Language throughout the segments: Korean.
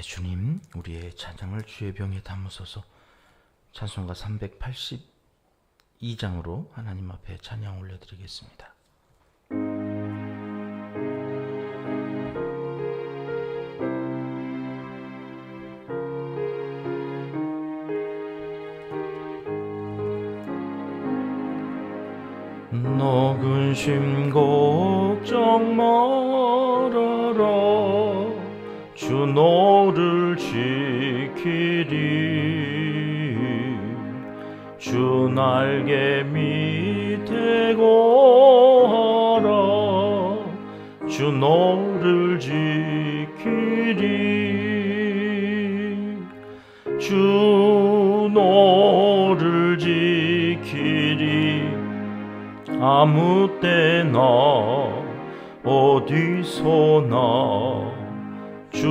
주님, 우리의 찬양을 주의 병에 담으소서. 찬송가 382장으로 하나님 앞에 찬양 올려드리겠습니다. 너 근심 걱정 말아라. 주 너를 지키리. 주 날개 밑에 거하라. 주 너를 지키리. 주 너를 지키리. 아무 때나 어디서나 주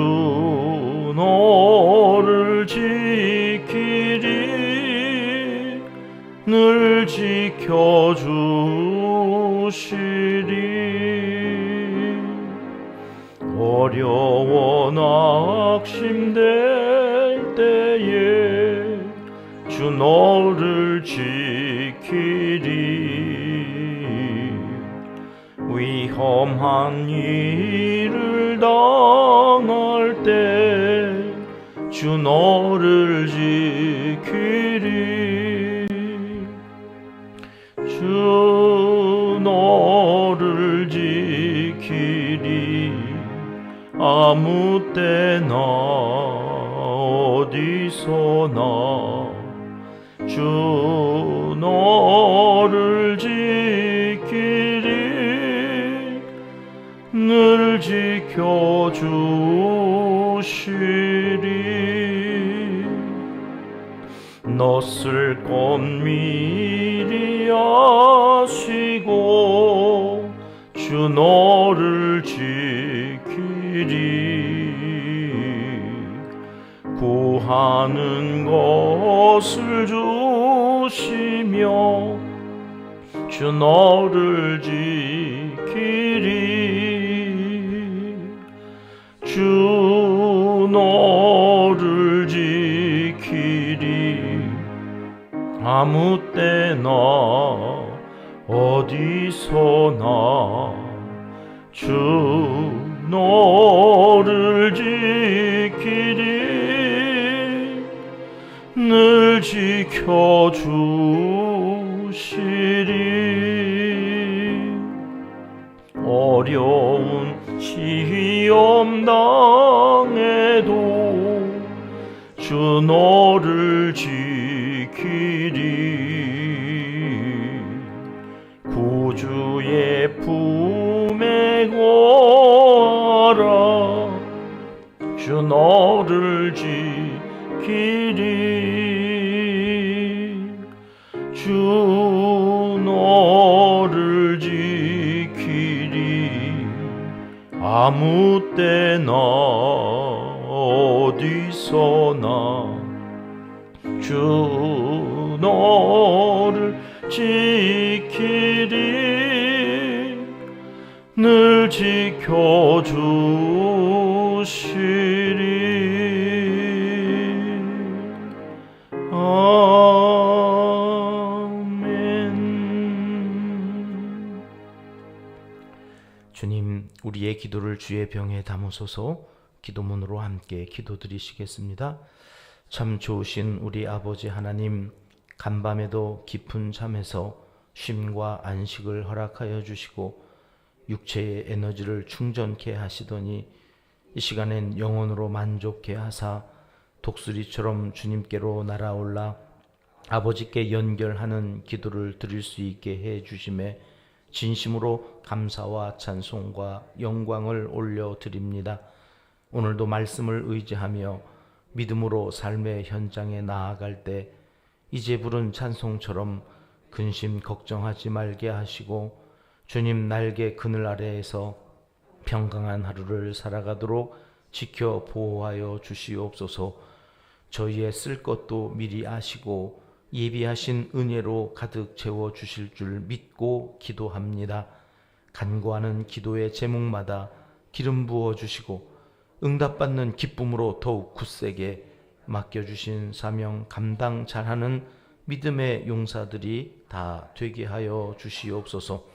너를 지키리. 늘 지켜주시리. 어려워 낙심될 때에 주 너를 지키리. 위험한 일을 당할 때 주 너를 지키리. 주 너를 지키리. 아무 때나 어디서나 주 너를 지키리. 늘 지켜주시리. 너 쓸 것 미리 아시고 주 너를 지키리. 구하는 것을 주시며 주 너를 지키리. 주 너를 지키리. 아무 때나 어디서나 주 너를 지키리. 늘 지켜주시리. 어려운 시험 당해도 주 너를 지키리. 구주의 품에 거하라. 주 너를 지키리. 주 너를 지키리. 아무 때나 어디서나 주 너를 지키리. 늘 지켜주시리. 아멘. 주님, 우리의 기도를 주의 병에 담으소서. 기도문으로 함께 기도드리시겠습니다. 참 좋으신 우리 아버지 하나님, 간밤에도 깊은 잠에서 쉼과 안식을 허락하여 주시고 육체의 에너지를 충전케 하시더니 이 시간엔 영혼으로 만족케 하사 독수리처럼 주님께로 날아올라 아버지께 연결하는 기도를 드릴 수 있게 해 주심에 진심으로 감사와 찬송과 영광을 올려드립니다. 오늘도 말씀을 의지하며 믿음으로 삶의 현장에 나아갈 때 이제 부른 찬송처럼 근심 걱정하지 말게 하시고 주님 날개 그늘 아래에서 평강한 하루를 살아가도록 지켜 보호하여 주시옵소서. 저희의 쓸 것도 미리 아시고 예비하신 은혜로 가득 채워 주실 줄 믿고 기도합니다. 간구하는 기도의 제목마다 기름 부어 주시고 응답받는 기쁨으로 더욱 굳세게 맡겨주신 사명 감당 잘하는 믿음의 용사들이 다 되게 하여 주시옵소서.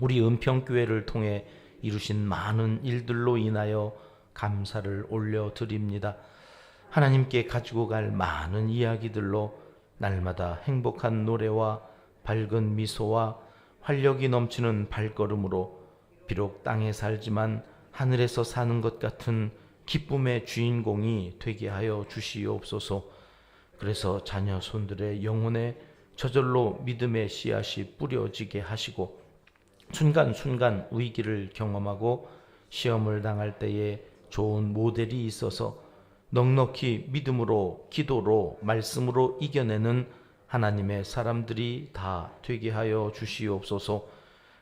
우리 은평교회를 통해 이루신 많은 일들로 인하여 감사를 올려드립니다. 하나님께 가지고 갈 많은 이야기들로 날마다 행복한 노래와 밝은 미소와 활력이 넘치는 발걸음으로 비록 땅에 살지만 하늘에서 사는 것 같은 기쁨의 주인공이 되게 하여 주시옵소서. 그래서 자녀 손들의 영혼에 저절로 믿음의 씨앗이 뿌려지게 하시고 순간순간 위기를 경험하고 시험을 당할 때에 좋은 모델이 있어서 넉넉히 믿음으로 기도로 말씀으로 이겨내는 하나님의 사람들이 다 되게 하여 주시옵소서.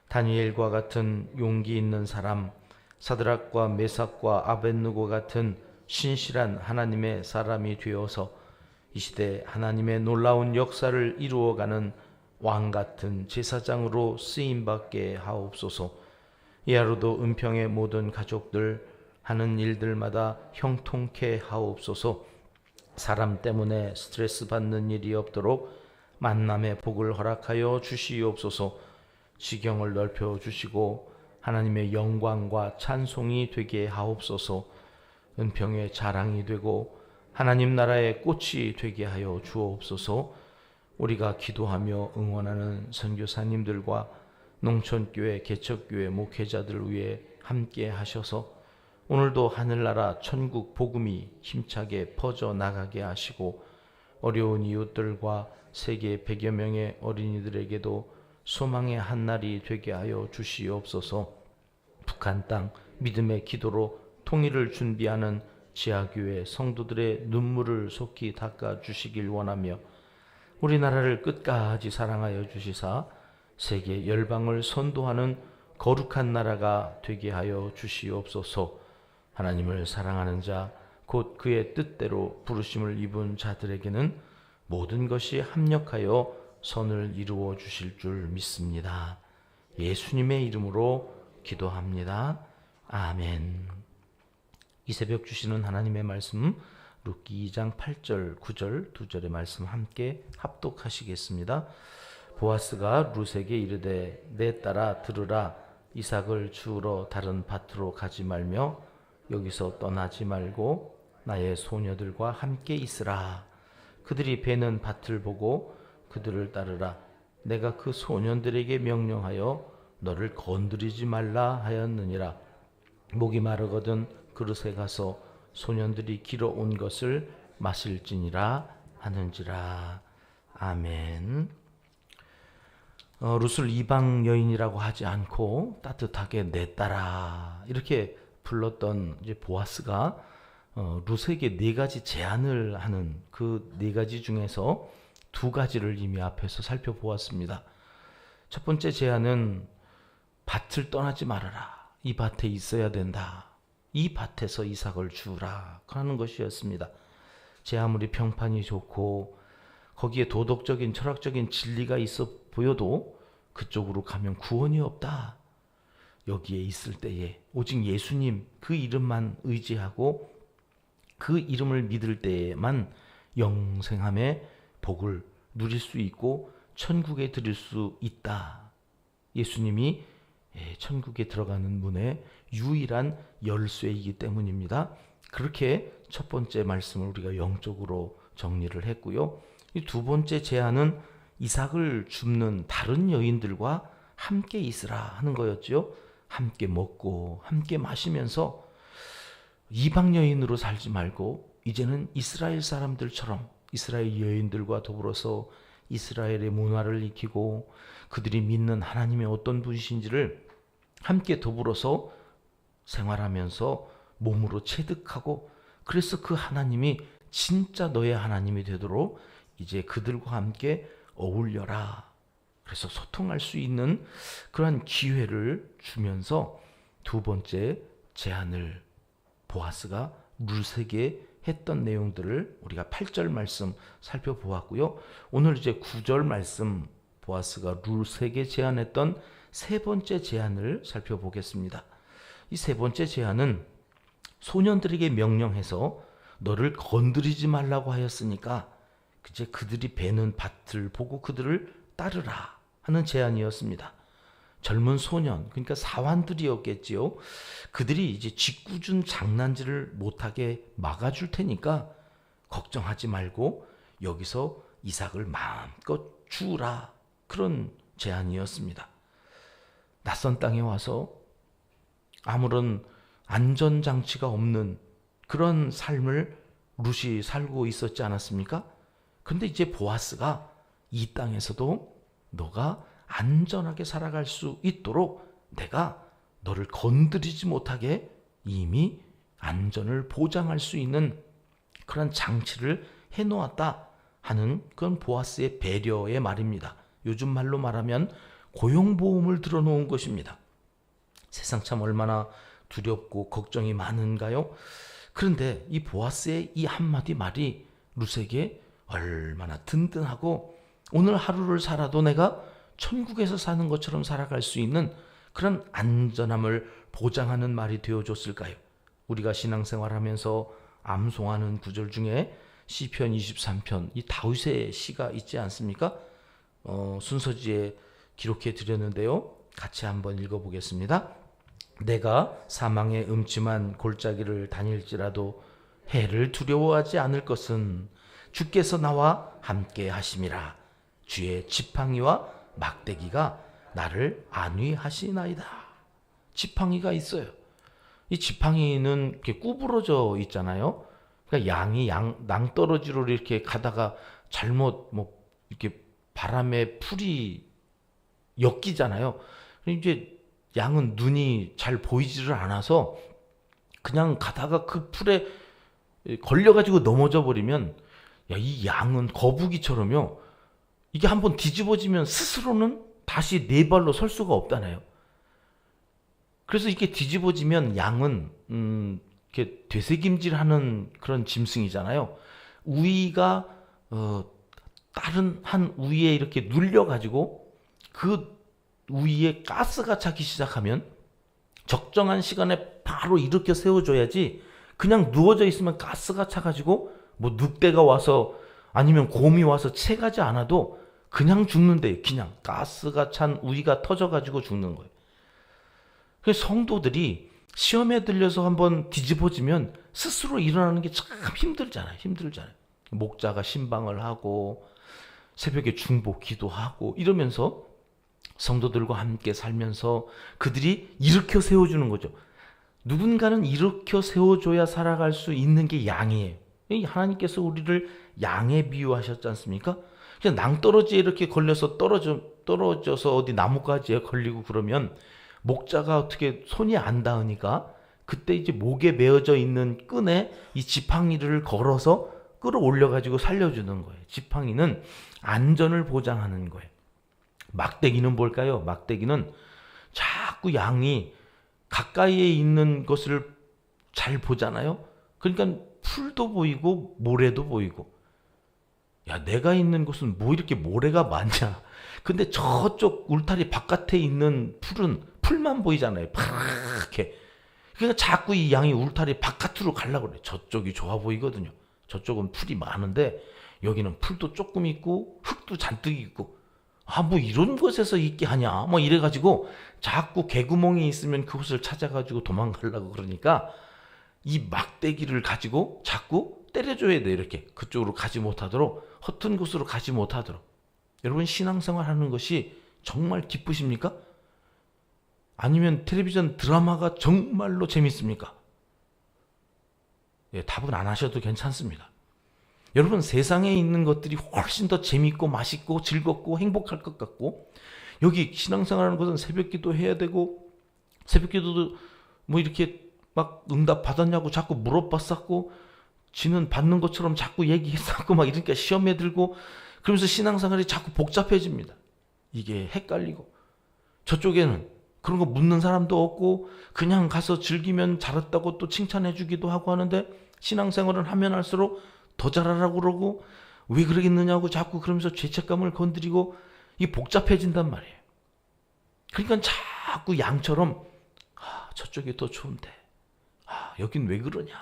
다니엘과 같은 용기 있는 사람, 사드락과 메삭과 아벳느고 같은 신실한 하나님의 사람이 되어서 이 시대 하나님의 놀라운 역사를 이루어가는 왕 같은 제사장으로 쓰임받게 하옵소서. 이 하루도 은평의 모든 가족들 하는 일들마다 형통케 하옵소서. 사람 때문에 스트레스 받는 일이 없도록 만남의 복을 허락하여 주시옵소서. 지경을 넓혀 주시고 하나님의 영광과 찬송이 되게 하옵소서. 은평의 자랑이 되고 하나님 나라의 꽃이 되게 하여 주옵소서. 우리가 기도하며 응원하는 선교사님들과 농촌교회, 개척교회 목회자들 위해 함께 하셔서 오늘도 하늘나라 천국 복음이 힘차게 퍼져나가게 하시고 어려운 이웃들과 세계 100여 명의 어린이들에게도 소망의 한날이 되게 하여 주시옵소서. 북한 땅 믿음의 기도로 통일을 준비하는 지하교회 성도들의 눈물을 속히 닦아 주시길 원하며 우리나라를 끝까지 사랑하여 주시사 세계 열방을 선도하는 거룩한 나라가 되게 하여 주시옵소서. 하나님을 사랑하는 자, 곧 그의 뜻대로 부르심을 입은 자들에게는 모든 것이 합력하여 선을 이루어 주실 줄 믿습니다. 예수님의 이름으로 기도합니다. 아멘. 이 새벽 주시는 하나님의 말씀 룻기 2장 8절 9절 2절의 말씀 함께 합독하시겠습니다. 보아스가 룻에게 이르되 내 딸아 들으라. 이삭을 주우러 다른 밭으로 가지 말며 여기서 떠나지 말고 나의 소녀들과 함께 있으라. 그들이 베는 밭을 보고 그들을 따르라. 내가 그 소년들에게 명령하여 너를 건드리지 말라 하였느니라. 목이 마르거든 그릇에 가서 소년들이 길어온 것을 마실지니라 하는지라. 아멘. 룻을 이방 여인이라고 하지 않고 따뜻하게 내 딸아 이렇게 불렀던 이제 보아스가 룻에게 4가지 제안을 하는 그 4가지 중에서 2가지를 이미 앞에서 살펴보았습니다. 첫 번째 제안은 밭을 떠나지 말아라. 이 밭에 있어야 된다. 이 밭에서 이삭을 주라 하는 것이었습니다. 제 아무리 평판이 좋고 거기에 도덕적인 철학적인 진리가 있어 보여도 그쪽으로 가면 구원이 없다. 여기에 있을 때에 오직 예수님 그 이름만 의지하고 그 이름을 믿을 때에만 영생함의 복을 누릴 수 있고 천국에 들을 수 있다. 예수님이 천국에 들어가는 문의 유일한 열쇠이기 때문입니다. 그렇게 첫 번째 말씀을 우리가 영적으로 정리를 했고요. 이 2번째 제안은 이삭을 줍는 다른 여인들과 함께 있으라 하는 거였죠. 함께 먹고 함께 마시면서 이방 여인으로 살지 말고 이제는 이스라엘 사람들처럼 이스라엘 여인들과 더불어서 이스라엘의 문화를 익히고 그들이 믿는 하나님의 어떤 분이신지를 함께 더불어서 생활하면서 몸으로 체득하고 그래서 그 하나님이 진짜 너의 하나님이 되도록 이제 그들과 함께 어울려라. 그래서 소통할 수 있는 그러한 기회를 주면서 2번째 제안을 보아스가 룻에게 했던 내용들을 우리가 8절 말씀 살펴보았고요. 오늘 이제 9절 말씀 보아스가 룻에게 제안했던 3번째 제안을 살펴보겠습니다. 이 3번째 제안은 소년들에게 명령해서 너를 건드리지 말라고 하였으니까 이제 그들이 베는 밭을 보고 그들을 따르라 하는 제안이었습니다. 젊은 소년, 그러니까 사환들이었겠지요. 그들이 이제 짓궂은 장난질을 못하게 막아줄 테니까 걱정하지 말고 여기서 이삭을 마음껏 주라, 그런 제안이었습니다. 낯선 땅에 와서 아무런 안전장치가 없는 그런 삶을 룻이 살고 있었지 않았습니까? 근데 이제 보아스가 이 땅에서도 너가 안전하게 살아갈 수 있도록 내가 너를 건드리지 못하게 이미 안전을 보장할 수 있는 그런 장치를 해놓았다 하는 그건 보아스의 배려의 말입니다. 요즘 말로 말하면 고용보험을 들어놓은 것입니다. 세상 참 얼마나 두렵고 걱정이 많은가요? 그런데 이 보아스의 이 한마디 말이 룻에게 얼마나 든든하고 오늘 하루를 살아도 내가 천국에서 사는 것처럼 살아갈 수 있는 그런 안전함을 보장하는 말이 되어줬을까요? 우리가 신앙생활하면서 암송하는 구절 중에 시편 23편 이 다윗의 시가 있지 않습니까? 순서지에 기록해 드렸는데요. 같이 한번 읽어보겠습니다. 내가 사망의 음침한 골짜기를 다닐지라도 해를 두려워하지 않을 것은 주께서 나와 함께 하심이라. 주의 지팡이와 막대기가 나를 안위하시나이다. 지팡이가 있어요. 이 지팡이는 이렇게 구부러져 있잖아요. 그러니까 양이 낭떠러지로 이렇게 가다가 잘못 이렇게 바람에 풀이 엮이잖아요. 이제 양은 눈이 잘 보이지를 않아서 그냥 가다가 그 풀에 걸려가지고 넘어져 버리면 이 양은 거북이처럼요. 이게 한번 뒤집어지면 스스로는 다시 네 발로 설 수가 없다네요. 그래서 이렇게 뒤집어지면 양은 이렇게 되새김질하는 그런 짐승이잖아요. 우위가 다른 한 우위에 이렇게 눌려가지고 그 우위에 가스가 차기 시작하면 적정한 시간에 바로 일으켜 세워줘야지 그냥 누워져 있으면 가스가 차가지고 뭐 늑대가 와서 아니면 곰이 와서 채가지 않아도 그냥 죽는데 그냥 가스가 찬 우위가 터져가지고 죽는 거예요. 그래서 성도들이 시험에 들려서 한번 뒤집어지면 스스로 일어나는 게 참 힘들잖아요. 목자가 신방을 하고 새벽에 중보 기도하고 이러면서 성도들과 함께 살면서 그들이 일으켜 세워주는 거죠. 누군가는 일으켜 세워줘야 살아갈 수 있는 게 양이에요. 하나님께서 우리를 양에 비유하셨지 않습니까? 그냥 낭떠러지에 이렇게 걸려서 떨어져서 어디 나뭇가지에 걸리고 그러면 목자가 어떻게 손이 안 닿으니까 그때 이제 목에 메어져 있는 끈에 이 지팡이를 걸어서 끌어올려가지고 살려주는 거예요. 지팡이는 안전을 보장하는 거예요. 막대기는 뭘까요? 막대기는 자꾸 양이 가까이에 있는 것을 잘 보잖아요. 그러니까 풀도 보이고 모래도 보이고, 야, 내가 있는 곳은 뭐 이렇게 모래가 많냐. 근데 저쪽 울타리 바깥에 있는 풀만 보이잖아요. 파랗게. 그러니까 자꾸 이 양이 울타리 바깥으로 가려고 그래. 저쪽이 좋아 보이거든요. 저쪽은 풀이 많은데 여기는 풀도 조금 있고 흙도 잔뜩 있고, 뭐 이런 곳에서 있게 하냐 뭐 이래가지고 자꾸 개구멍이 있으면 그곳을 찾아가지고 도망가려고 그러니까 이 막대기를 가지고 자꾸 때려줘야 돼. 이렇게 그쪽으로 가지 못하도록, 허튼 곳으로 가지 못하도록. 여러분, 신앙생활 하는 것이 정말 기쁘십니까? 아니면 텔레비전 드라마가 정말로 재밌습니까? 답은 안 하셔도 괜찮습니다. 여러분, 세상에 있는 것들이 훨씬 더 재밌고 맛있고 즐겁고 행복할 것 같고, 여기 신앙생활하는 것은 새벽기도 해야 되고, 새벽기도도 뭐 이렇게 막 응답 받았냐고 자꾸 물어봤었고, 지는 받는 것처럼 자꾸 얘기했었고 막 이러니까 시험에 들고, 그러면서 신앙생활이 자꾸 복잡해집니다. 이게 헷갈리고, 저쪽에는 그런 거 묻는 사람도 없고 그냥 가서 즐기면 잘했다고 또 칭찬해 주기도 하고 하는데, 신앙생활을 하면 할수록 더 잘하라고 그러고 왜 그러겠느냐고 자꾸 그러면서 죄책감을 건드리고, 이 복잡해진단 말이에요. 그러니까 자꾸 양처럼 저쪽이 더 좋은데, 여긴 왜 그러냐?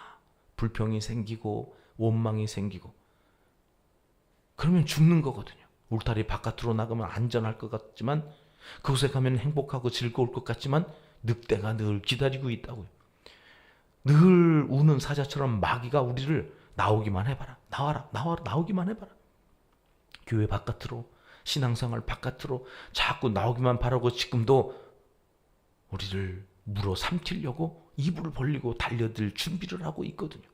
불평이 생기고 원망이 생기고 그러면 죽는 거거든요. 울타리 바깥으로 나가면 안전할 것 같지만 그곳에 가면 행복하고 즐거울 것 같지만 늑대가 늘 기다리고 있다고요. 늘 우는 사자처럼 마귀가 우리를 나오기만 해봐라. 나와라. 나오기만 해봐라. 교회 바깥으로, 신앙생활 바깥으로 자꾸 나오기만 바라고 지금도 우리를 물어 삼키려고 이불을 벌리고 달려들 준비를 하고 있거든요.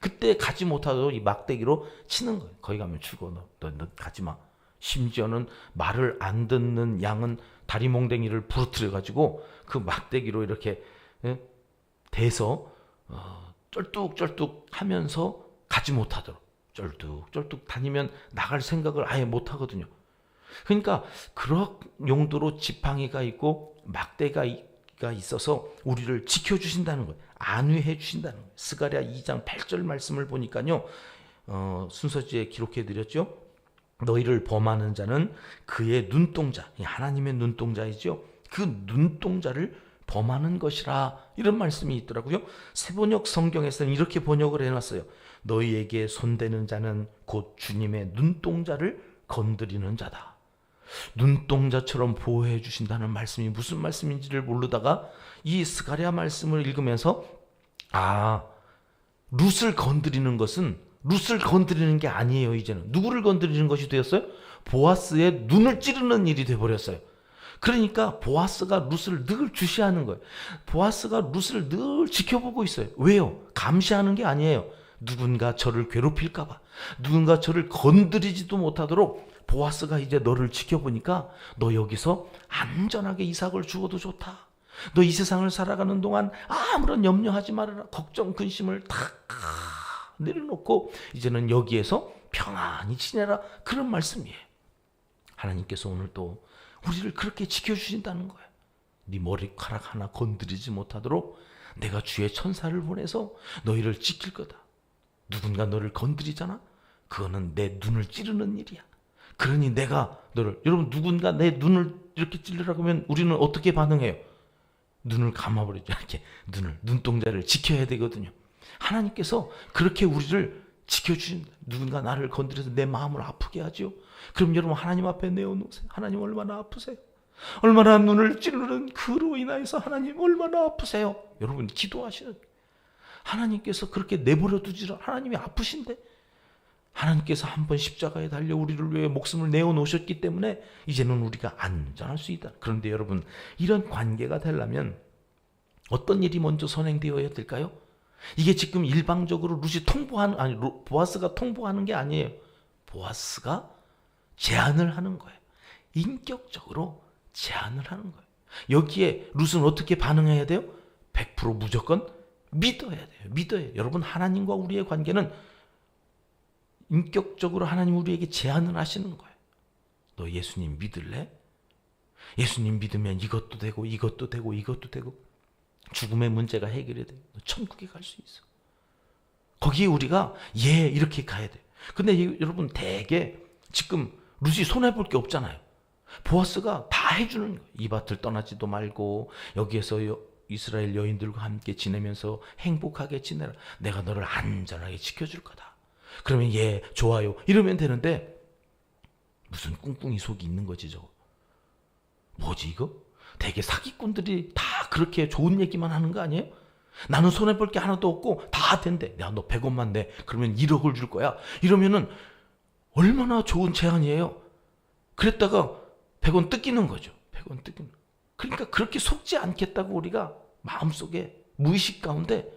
그때 가지 못하도록 이 막대기로 치는 거예요. 거기 가면 죽어. 너 가지 마. 심지어는 말을 안 듣는 양은 다리 몽댕이를 부러뜨려 가지고 그 막대기로 이렇게 대서 쩔뚝쩔뚝 하면서 가지 못하도록 쩔뚝쩔뚝 다니면 나갈 생각을 아예 못 하거든요. 그러니까 그런 용도로 지팡이가 있고 막대기가 있어서 우리를 지켜주신다는 거예요. 안위해 주신다는 거예요. 스가랴 2장 8절 말씀을 보니까요. 순서지에 기록해 드렸죠. 너희를 범하는 자는 그의 눈동자, 하나님의 눈동자이죠. 그 눈동자를 범하는 것이라 이런 말씀이 있더라고요. 세번역 성경에서는 이렇게 번역을 해놨어요. 너희에게 손대는 자는 곧 주님의 눈동자를 건드리는 자다. 눈동자처럼 보호해 주신다는 말씀이 무슨 말씀인지를 모르다가 이 스가랴 말씀을 읽으면서 룻을 건드리는 것은 룻을 건드리는 게 아니에요. 이제는 누구를 건드리는 것이 되었어요? 보아스의 눈을 찌르는 일이 되어버렸어요. 그러니까 보아스가 룻을 늘 주시하는 거예요. 보아스가 룻을 늘 지켜보고 있어요. 왜요? 감시하는 게 아니에요. 누군가 저를 괴롭힐까 봐, 누군가 저를 건드리지도 못하도록 보아스가 이제 너를 지켜보니까 너 여기서 안전하게 이삭을 죽어도 좋다. 너 이 세상을 살아가는 동안 아무런 염려하지 말아라. 걱정 근심을 다 내려놓고 이제는 여기에서 평안히 지내라. 그런 말씀이에요. 하나님께서 오늘 또 우리를 그렇게 지켜주신다는 거예요. 네 머리카락 하나 건드리지 못하도록 내가 주의 천사를 보내서 너희를 지킬 거다. 누군가 너를 건드리잖아? 그거는 내 눈을 찌르는 일이야. 그러니 내가 너를, 여러분 누군가 내 눈을 이렇게 찌르라고 하면 우리는 어떻게 반응해요? 눈을 감아버리죠. 이렇게 눈동자를 지켜야 되거든요. 하나님께서 그렇게 우리를 지켜주신다. 누군가 나를 건드려서 내 마음을 아프게 하죠. 그럼 여러분 하나님 앞에 내어놓으세요. 하나님 얼마나 아프세요? 얼마나 눈을 찌르는 그로 인하여서 하나님 얼마나 아프세요? 여러분 기도하시는 하나님께서 그렇게 내버려 두지 하나님이 아프신데 하나님께서 한번 십자가에 달려 우리를 위해 목숨을 내어놓으셨기 때문에 이제는 우리가 안전할 수 있다. 그런데 여러분 이런 관계가 되려면 어떤 일이 먼저 선행되어야 될까요? 이게 지금 일방적으로 룻이 보아스가 통보하는 게 아니에요. 보아스가 제안을 하는 거예요. 인격적으로 제안을 하는 거예요. 여기에 룻은 어떻게 반응해야 돼요? 100% 무조건 믿어야 돼요. 믿어야. 여러분 하나님과 우리의 관계는 인격적으로 하나님 우리에게 제안을 하시는 거예요. 너 예수님 믿을래? 예수님 믿으면 이것도 되고 이것도 되고 이것도 되고 죽음의 문제가 해결이 돼요. 너 천국에 갈 수 있어. 거기에 우리가 이렇게 가야 돼요. 근데 여러분 대개 지금 룻이 손해볼 게 없잖아요. 보아스가 다 해주는 거예요. 이 밭을 떠나지도 말고 여기에서 이스라엘 여인들과 함께 지내면서 행복하게 지내라. 내가 너를 안전하게 지켜줄 거다. 그러면 좋아요 이러면 되는데 무슨 꿍꿍이 속이 있는 거지 저거. 뭐지 이거? 대개 사기꾼들이 다 그렇게 좋은 얘기만 하는 거 아니에요? 나는 손해볼 게 하나도 없고 다 된대. 야, 너 100원만 내. 그러면 1억을 줄 거야. 이러면은 얼마나 좋은 제안이에요. 그랬다가 100원 뜯기는 거죠. 100원 뜯기는. 그러니까 그렇게 속지 않겠다고 우리가 마음속에 무의식 가운데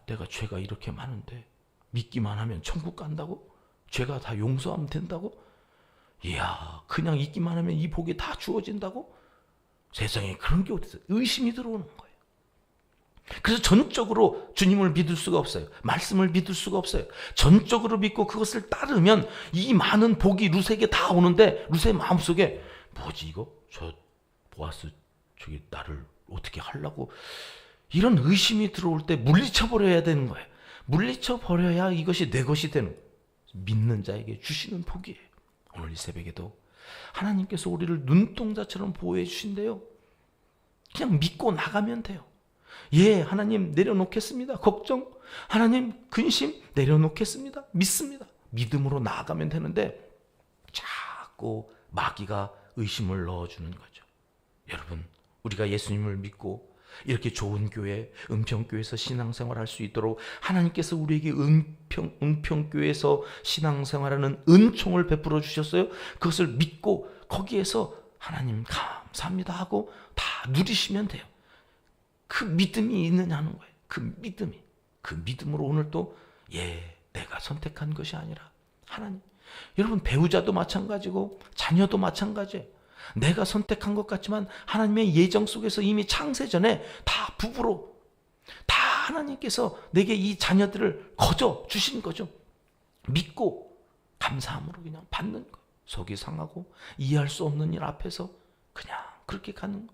내가 죄가 이렇게 많은데 믿기만 하면 천국 간다고? 죄가 다 용서하면 된다고? 이야, 그냥 있기만 하면 이 복이 다 주어진다고? 세상에 그런 게 어딨어요? 의심이 들어오는 거예요. 그래서 전적으로 주님을 믿을 수가 없어요. 말씀을 믿을 수가 없어요. 전적으로 믿고 그것을 따르면 이 많은 복이 룻에게 다 오는데 룻의 마음속에 뭐지 이거? 저 보아스 저기 나를 어떻게 하려고 이런 의심이 들어올 때 물리쳐버려야 되는 거예요. 물리쳐버려야 이것이 내 것이 되는 거예요. 믿는 자에게 주시는 복이에요. 오늘 이 새벽에도 하나님께서 우리를 눈동자처럼 보호해 주신대요. 그냥 믿고 나가면 돼요. 예, 하나님 내려놓겠습니다. 걱정, 하나님 근심 내려놓겠습니다. 믿습니다. 믿음으로 나아가면 되는데 자꾸 마귀가 의심을 넣어주는 거죠. 여러분, 우리가 예수님을 믿고 이렇게 좋은 교회, 은평교회에서 신앙생활할 수 있도록 하나님께서 우리에게 은평교회에서 신앙생활하는 은총을 베풀어 주셨어요. 그것을 믿고 거기에서 하나님 감사합니다 하고 다 누리시면 돼요. 그 믿음이 있느냐는 거예요. 그 믿음으로 오늘 또 내가 선택한 것이 아니라 하나님. 여러분, 배우자도 마찬가지고 자녀도 마찬가지예요. 내가 선택한 것 같지만 하나님의 예정 속에서 이미 창세전에 다 부부로 다 하나님께서 내게 이 자녀들을 거저 주신 거죠. 믿고 감사함으로 그냥 받는 거. 속이 상하고 이해할 수 없는 일 앞에서 그냥 그렇게 가는 거.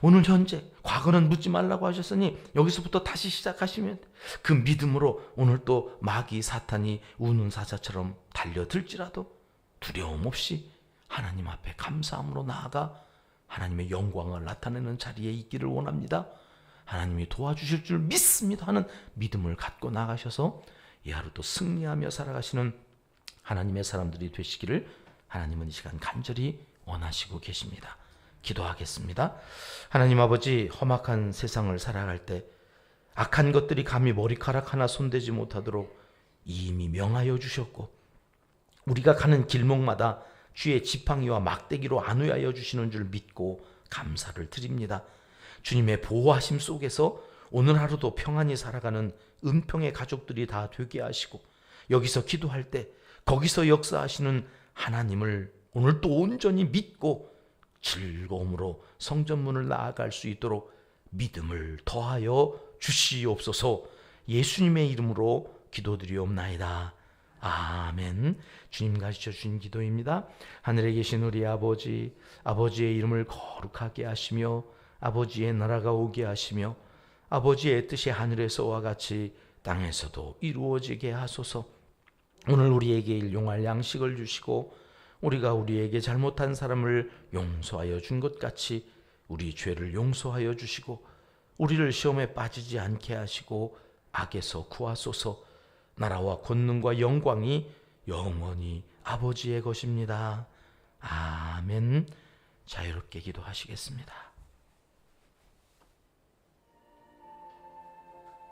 오늘 현재, 과거는 묻지 말라고 하셨으니 여기서부터 다시 시작하시면 그 믿음으로 오늘 또 마귀 사탄이 우는 사자처럼 달려들지라도 두려움 없이 하나님 앞에 감사함으로 나아가 하나님의 영광을 나타내는 자리에 있기를 원합니다. 하나님이 도와주실 줄 믿습니다 하는 믿음을 갖고 나가셔서 이 하루도 승리하며 살아가시는 하나님의 사람들이 되시기를 하나님은 이 시간 간절히 원하시고 계십니다. 기도하겠습니다. 하나님 아버지, 험악한 세상을 살아갈 때 악한 것들이 감히 머리카락 하나 손대지 못하도록 이미 명하여 주셨고 우리가 가는 길목마다 주의 지팡이와 막대기로 안위하여 주시는 줄 믿고 감사를 드립니다. 주님의 보호하심 속에서 오늘 하루도 평안히 살아가는 은평의 가족들이 다 되게 하시고 여기서 기도할 때 거기서 역사하시는 하나님을 오늘 또 온전히 믿고 즐거움으로 성전문을 나아갈 수 있도록 믿음을 더하여 주시옵소서. 예수님의 이름으로 기도드리옵나이다. 아멘. 주님 가르쳐 주신 기도입니다. 하늘에 계신 우리 아버지, 아버지의 이름을 거룩하게 하시며 아버지의 나라가 오게 하시며 아버지의 뜻이 하늘에서와 같이 땅에서도 이루어지게 하소서. 오늘 우리에게 일용할 양식을 주시고 우리가 우리에게 잘못한 사람을 용서하여 준 것 같이 우리 죄를 용서하여 주시고 우리를 시험에 빠지지 않게 하시고 악에서 구하소서. 나라와 권능과 영광이 영원히 아버지의 것입니다. 아멘. 자유롭게 기도하시겠습니다.